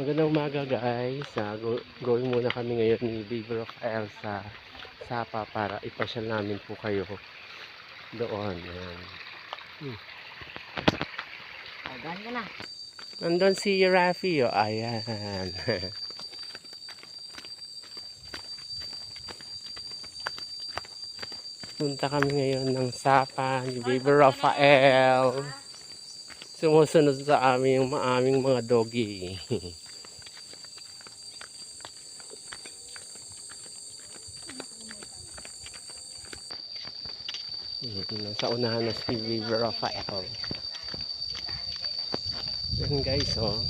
Magandang umaga guys. Going muna kami ngayon ni Baby Rafael sa Sapa para ipasyal namin po kayo doon. Ayan. Gan ka na. Nandun si Rafi. Oh. Ayan. Punta kami ngayon ng Sapa ni Baby Rafael. Sumusunod sa aming mga doggy. Nasa unahan na si Baby Rafael. Yan guys, oh.